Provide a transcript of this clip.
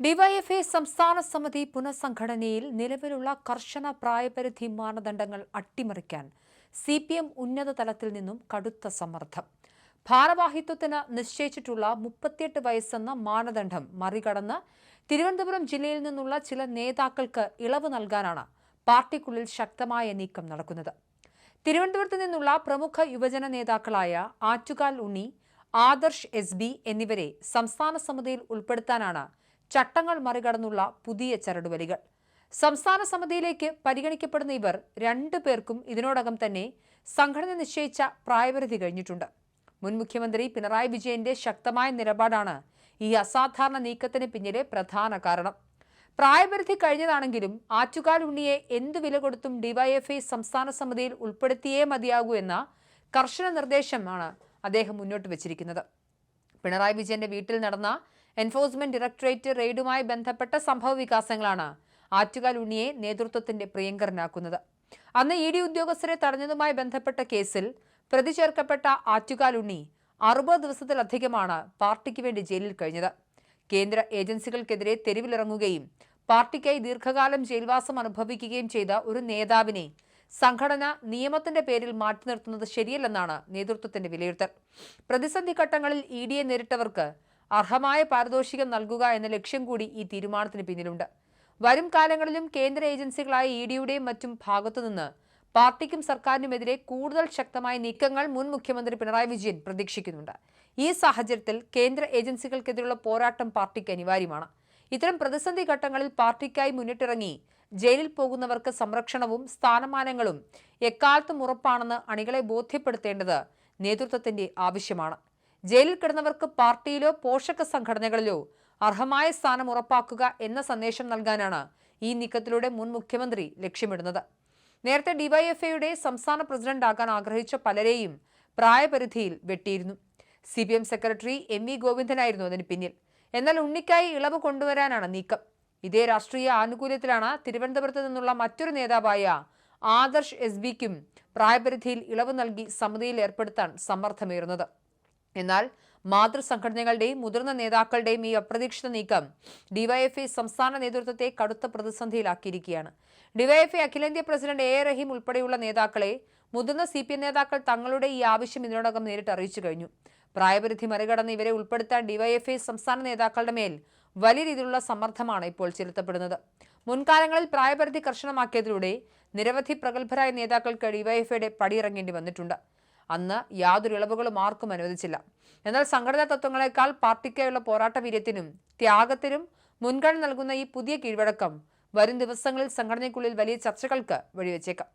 DYFI സംസ്ഥാന സമിതി പുനഃസംഘടനയിൽ നിലവിലുള്ള കർശന പ്രായപരിധി മാനദണ്ഡങ്ങൾ അട്ടിമറിക്കാൻ സിപിഎം ഉന്നത തലത്തിൽ നിന്നും കടുത്ത സമ്മർദ്ദം. ഭാരവാഹിത്വത്തിന് നിശ്ചയിച്ചിട്ടുള്ള 38 വയസ്സെന്ന മാനദണ്ഡം മറികടന്ന് തിരുവനന്തപുരം ജില്ലയിൽ നിന്നുള്ള ചില നേതാക്കൾക്ക് ഇളവ് നൽകാനാണ് പാർട്ടിക്കുള്ളിൽ ശക്തമായ നീക്കം നടക്കുന്നത്. തിരുവനന്തപുരത്ത് നിന്നുള്ള പ്രമുഖ യുവജന നേതാക്കളായ ആറ്റുകാൽ ഉണ്ണി, ആദർശ് എസ് എന്നിവരെ സംസ്ഥാന സമിതിയിൽ ഉൾപ്പെടുത്താനാണ് ചട്ടങ്ങൾ മറികടന്നുള്ള പുതിയ ചരടുവലികൾ. സംസ്ഥാന സമിതിയിലേക്ക് പരിഗണിക്കപ്പെടുന്ന ഇവർ 2 പേർക്കും ഇതിനോടകം തന്നെ സംഘടന നിശ്ചയിച്ച പ്രായപരിധി കഴിഞ്ഞിട്ടുണ്ട്. മുൻ മുഖ്യമന്ത്രി പിണറായി വിജയന്റെ ശക്തമായ നിലപാടാണ് ഈ അസാധാരണ നീക്കത്തിന് പിന്നിലെ പ്രധാന കാരണം. പ്രായപരിധി കഴിഞ്ഞതാണെങ്കിലും ആറ്റുകാൽ ഉണ്ണിയെ എന്തു വില കൊടുത്തും ഡിവൈഎഫ്ഐ സംസ്ഥാന സമിതിയിൽ ഉൾപ്പെടുത്തിയേ മതിയാകൂ എന്ന കർശന നിർദ്ദേശമാണ് അദ്ദേഹം മുന്നോട്ട് വച്ചിരിക്കുന്നത്. പിണറായി വിജയന്റെ വീട്ടിൽ നടന്ന എൻഫോഴ്സ്മെന്റ് ഡയറക്ടറേറ്റ് റെയ്ഡുമായി ബന്ധപ്പെട്ട സംഭവ വികാസങ്ങളാണ് ആറ്റുകാൽ ഉണ്ണിയെ നേതൃത്വത്തിന്റെ പ്രിയങ്കരനാക്കുന്നത്. അന്ന് ഇഡി ഉദ്യോഗസ്ഥരെ തടഞ്ഞതുമായി ബന്ധപ്പെട്ട കേസിൽ പ്രതി ചേർക്കപ്പെട്ട ആറ്റുകാൽ ഉണ്ണി 60 ദിവസത്തിലധികമാണ് പാർട്ടിക്ക് വേണ്ടി ജയിലിൽ കഴിഞ്ഞത്. കേന്ദ്ര ഏജൻസികൾക്കെതിരെ തെരുവിലിറങ്ങുകയും പാർട്ടിക്കായി ദീർഘകാലം ജയിൽവാസം അനുഭവിക്കുകയും ചെയ്ത ഒരു നേതാവിനെ സംഘടന നിയമത്തിന്റെ പേരിൽ മാറ്റി നിർത്തുന്നത് ശരിയല്ലെന്നാണ് നേതൃത്വത്തിന്റെ വിലയിരുത്തൽ. പ്രതിസന്ധി ഘട്ടങ്ങളിൽ ഇഡിയെ നേരിട്ടവർക്ക് അർഹമായ പാരിതോഷികം നൽകുക എന്ന ലക്ഷ്യം കൂടി ഈ തീരുമാനത്തിന് പിന്നിലുണ്ട്. വരും കാലങ്ങളിലും കേന്ദ്ര ഏജൻസികളായ ഇഡിയുടെയും മറ്റും ഭാഗത്തുനിന്ന് പാർട്ടിക്കും സർക്കാരിനുമെതിരെ കൂടുതൽ ശക്തമായ നീക്കങ്ങൾ മുൻ മുഖ്യമന്ത്രി പിണറായി വിജയൻ പ്രതീക്ഷിക്കുന്നുണ്ട്. ഈ സാഹചര്യത്തിൽ കേന്ദ്ര ഏജൻസികൾക്കെതിരെയുള്ള പോരാട്ടം പാർട്ടിക്ക് അനിവാര്യമാണ്. ഇത്തരം പ്രതിസന്ധി ഘട്ടങ്ങളിൽ പാർട്ടിക്കായി മുന്നിട്ടിറങ്ങി ജയിലിൽ പോകുന്നവർക്ക് സംരക്ഷണവും സ്ഥാനമാനങ്ങളും എക്കാലത്തും ഉറപ്പാണെന്ന് അണികളെ ബോധ്യപ്പെടുത്തേണ്ടത് നേതൃത്വത്തിന്റെ ആവശ്യമാണ്. ജയിലിൽ കിടന്നവർക്ക് പാർട്ടിയിലോ പോഷക സംഘടനകളിലോ അർഹമായ സ്ഥാനം ഉറപ്പാക്കുക എന്ന സന്ദേശം നൽകാനാണ് ഈ നീക്കത്തിലൂടെ മുൻ മുഖ്യമന്ത്രി ലക്ഷ്യമിടുന്നത്. നേരത്തെ ഡിവൈഎഫ്ഐയുടെ സംസ്ഥാന പ്രസിഡന്റ് ആകാൻ ആഗ്രഹിച്ച പലരെയും പ്രായപരിധിയിൽ വെട്ടിയിരുന്നു. സിപിഎം സെക്രട്ടറി MV ഗോവിന്ദനായിരുന്നു അതിന് പിന്നിൽ. എന്നാൽ ഉണ്ണിക്കായി ഇളവ് കൊണ്ടുവരാനാണ് നീക്കം. ഇതേ രാഷ്ട്രീയ ആനുകൂല്യത്തിലാണ് തിരുവനന്തപുരത്ത് നിന്നുള്ള മറ്റൊരു നേതാവായ ആദർശ് SBക്കും പ്രായപരിധിയിൽ ഇളവ് നൽകി സമിതിയിൽ ഏർപ്പെടുത്താൻ സമ്മർദ്ദമേറുന്നത്. എന്നാൽ മാതൃസംഘടനകളുടെയും മുതിർന്ന നേതാക്കളുടെയും ഈ അപ്രതീക്ഷിത നീക്കം ഡിവൈഎഫ്ഐ സംസ്ഥാന നേതൃത്വത്തെ കടുത്ത പ്രതിസന്ധിയിലാക്കിയിരിക്കുകയാണ്. ഡിവൈഎഫ്ഐ അഖിലേന്ത്യാ പ്രസിഡന്റ് A റഹീം ഉൾപ്പെടെയുള്ള നേതാക്കളെ മുതിർന്ന CPM നേതാക്കൾ തങ്ങളുടെ ഈ ആവശ്യം ഇതിനോടകം നേരിട്ട് അറിയിച്ചു കഴിഞ്ഞു. പ്രായപരിധി മറികടന്ന് ഇവരെ ഉൾപ്പെടുത്താൻ ഡിവൈഎഫ്ഐ സംസ്ഥാന നേതാക്കളുടെ മേൽ വലിയ രീതിയിലുള്ള സമ്മർദ്ദമാണ് ഇപ്പോൾ ചെലുത്തപ്പെടുന്നത്. മുൻകാലങ്ങളിൽ പ്രായപരിധി കർശനമാക്കിയതിലൂടെ നിരവധി പ്രഗത്ഭരായ നേതാക്കൾക്ക് ഡിവൈഎഫ്ഐയുടെ പടിയിറങ്ങേണ്ടി വന്നിട്ടുണ്ട്. അന്ന് യാതൊരു ഇളവുകളും ആർക്കും അനുവദിച്ചില്ല. എന്നാൽ സംഘടനാ തത്വങ്ങളെക്കാൾ പാർട്ടിക്കായുള്ള പോരാട്ട വീര്യത്തിനും ത്യാഗത്തിനും മുൻഗണന നൽകുന്ന ഈ പുതിയ കീഴ്വഴക്കം വരും ദിവസങ്ങളിൽ സംഘടനയ്ക്കുള്ളിൽ വലിയ ചർച്ചകൾക്ക് വഴിവെച്ചേക്കാം.